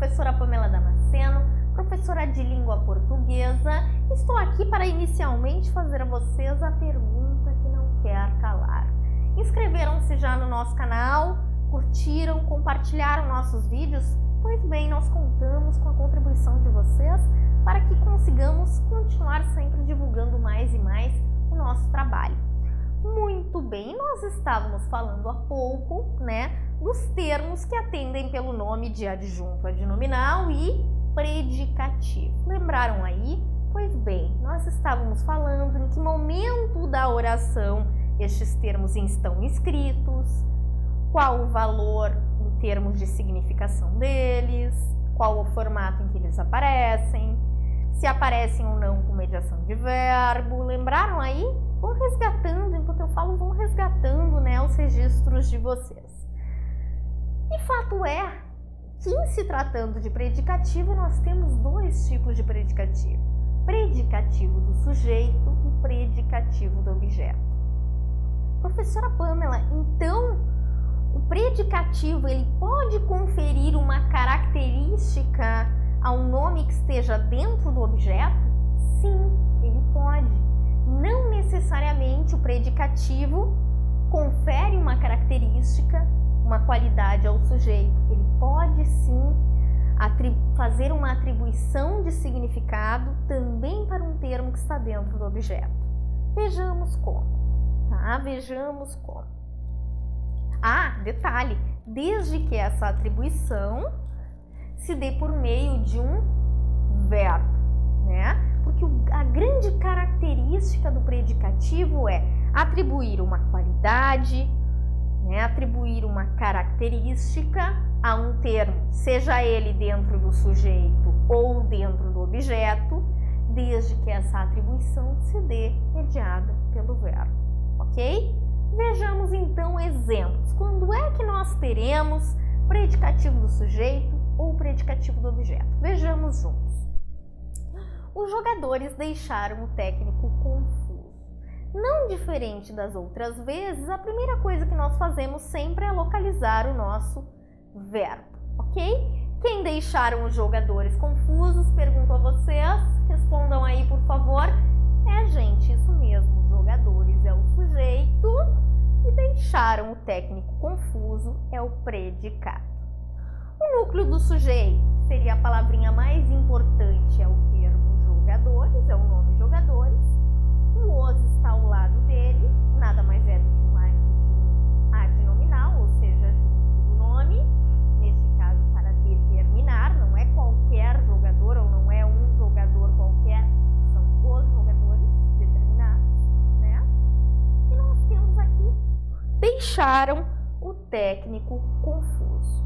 professora Pamela Damasceno, professora de língua portuguesa. Estou aqui para inicialmente fazer a vocês a pergunta que não quer calar. Inscreveram-se já no nosso canal? Curtiram, compartilharam nossos vídeos? Pois bem, nós contamos com a contribuição de vocês para que consigamos continuar sempre divulgando mais e mais o nosso trabalho. Muito bem, nós estávamos falando há pouco, dos termos que atendem pelo nome de adjunto adnominal e predicativo. Lembraram aí? Pois bem, nós estávamos falando em que momento da oração estes termos estão inscritos, qual o valor em termos de significação deles, qual o formato em que eles aparecem, se aparecem ou não com mediação de verbo. Lembraram aí? Vão resgatando, enquanto eu falo, vão resgatando os registros de vocês. E fato é que, em se tratando de predicativo, nós temos dois tipos de predicativo. Predicativo do sujeito e predicativo do objeto. Professora Pamela, então o predicativo ele pode conferir uma característica ao nome que esteja dentro do objeto? Sim, ele pode. Não necessariamente o predicativo confere uma característica, uma qualidade ao sujeito. Ele pode sim fazer uma atribuição de significado também para um termo que está dentro do objeto. Vejamos como, tá? Vejamos como. Detalhe, desde que essa atribuição se dê por meio de um verbo, Porque a grande característica do predicativo é atribuir uma qualidade, atribuir uma característica a um termo, seja ele dentro do sujeito ou dentro do objeto, desde que essa atribuição se dê mediada pelo verbo, ok? Vejamos então exemplos. Quando é que nós teremos predicativo do sujeito ou predicativo do objeto? Vejamos juntos. Os jogadores deixaram o técnico confuso. Não diferente das outras vezes, a primeira coisa que nós fazemos sempre é localizar o nosso verbo, ok? Quem deixaram os jogadores confusos? Pergunto a vocês, respondam aí por favor. Gente, isso mesmo, os jogadores é o sujeito e deixaram o técnico confuso é o predicado. O núcleo do sujeito, que seria a palavrinha mais importante, é o termo jogadores, é o nome jogadores. O os está ao lado dele, nada mais é do que um adnominal, ou seja, junto do nome, neste caso para determinar, não é qualquer jogador ou não é um jogador qualquer, são os jogadores determinados, E nós temos aqui, deixaram o técnico confuso.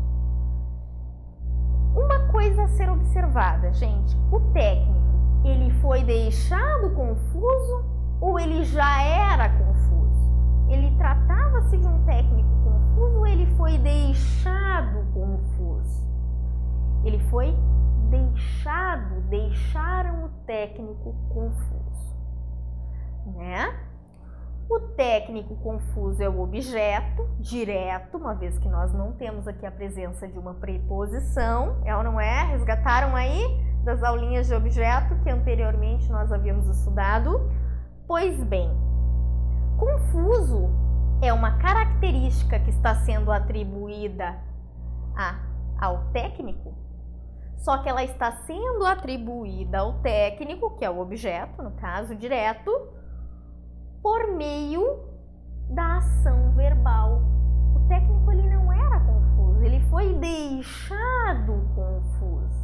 Uma coisa a ser observada, gente, o técnico, ele foi deixado confuso ou ele já era confuso? Ele tratava-se de um técnico confuso ou ele foi deixado confuso? Ele foi deixado, deixaram o técnico confuso, O técnico confuso é o objeto direto, uma vez que nós não temos aqui a presença de uma preposição, é ou não é? Resgataram aí das aulinhas de objeto que anteriormente nós havíamos estudado? Pois bem, confuso é uma característica que está sendo atribuída ao técnico, só que ela está sendo atribuída ao técnico, que é o objeto, no caso direto, por meio da ação verbal. O técnico ele não era confuso, ele foi deixado confuso.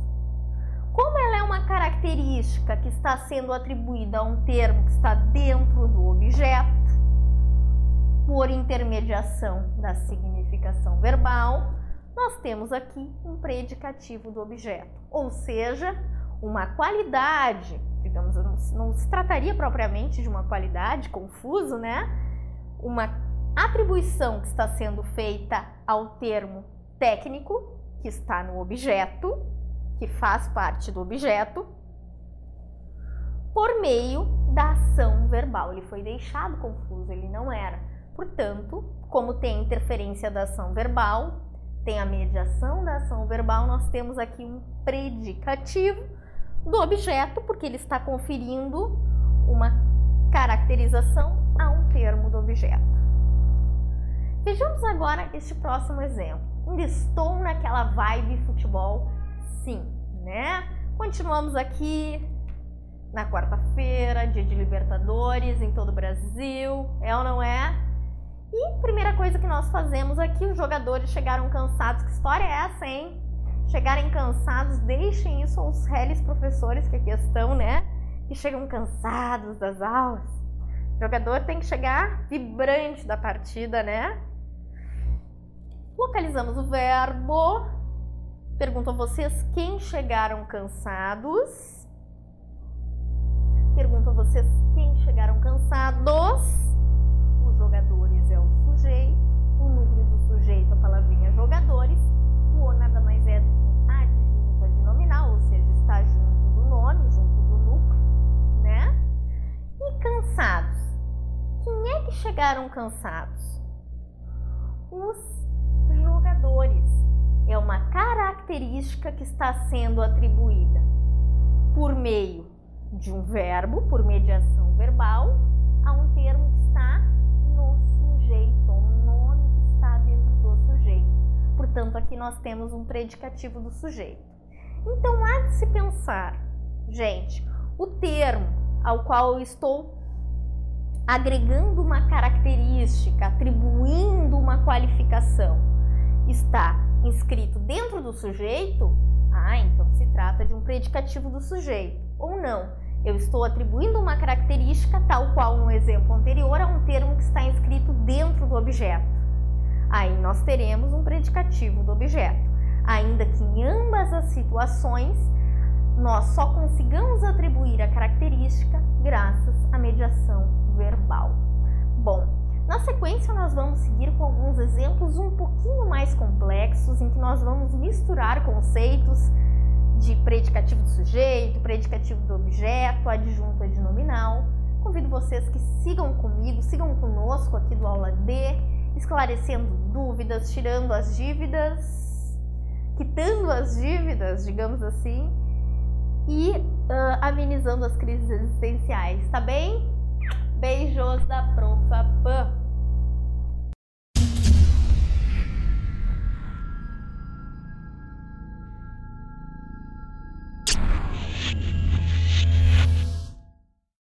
Como ela é uma característica que está sendo atribuída a um termo que está dentro do objeto, por intermediação da significação verbal, nós temos aqui um predicativo do objeto, ou seja, uma qualidade, digamos, não se trataria propriamente de uma qualidade, confuso, Uma atribuição que está sendo feita ao termo técnico, que está no objeto, que faz parte do objeto, por meio da ação verbal. Ele foi deixado confuso, ele não era. Portanto, como tem interferência da ação verbal, tem a mediação da ação verbal, nós temos aqui um predicativo do objeto, porque ele está conferindo uma caracterização a um termo do objeto. Vejamos agora este próximo exemplo. Ainda estou naquela vibe futebol? Sim, né? Continuamos aqui na quarta-feira, dia de Libertadores em todo o Brasil, é ou não é? E a primeira coisa que nós fazemos aqui, os jogadores chegaram cansados. Que história é essa, hein? Chegarem cansados, deixem isso aos réis professores que aqui estão, né? Que chegam cansados das aulas. O jogador tem que chegar vibrante da partida, né? Localizamos o verbo. Pergunto a vocês quem chegaram cansados. Pergunto a vocês quem chegaram cansados. Os jogadores é o sujeito. O núcleo do sujeito, a palavrinha jogadores. O O nada mais é do que um adjunto adnominal, ou seja, está junto do nome, junto do núcleo, né? E cansados. Quem é que chegaram cansados? Os jogadores. É uma característica que está sendo atribuída por meio de um verbo, por mediação verbal, a um termo que está no sujeito, um nome que está dentro do sujeito. Portanto, aqui nós temos um predicativo do sujeito. Então, há de se pensar, gente, o termo ao qual eu estou agregando uma característica, atribuindo uma qualificação, está inscrito dentro do sujeito? Então se trata de um predicativo do sujeito. Ou não, eu estou atribuindo uma característica, tal qual no exemplo anterior, a um termo que está inscrito dentro do objeto. Aí nós teremos um predicativo do objeto. Ainda que em ambas as situações, nós só consigamos atribuir a característica graças à mediação verbal. Bom, na sequência nós vamos seguir com alguns exemplos um pouquinho mais complexos, em que nós vamos misturar conceitos de predicativo do sujeito, predicativo do objeto, adjunto adnominal. Convido vocês que sigam comigo, sigam conosco aqui do Aula D, esclarecendo dúvidas, tirando as dívidas, quitando as dívidas, digamos assim, e amenizando as crises existenciais, tá bem? Beijos da Profa Pan!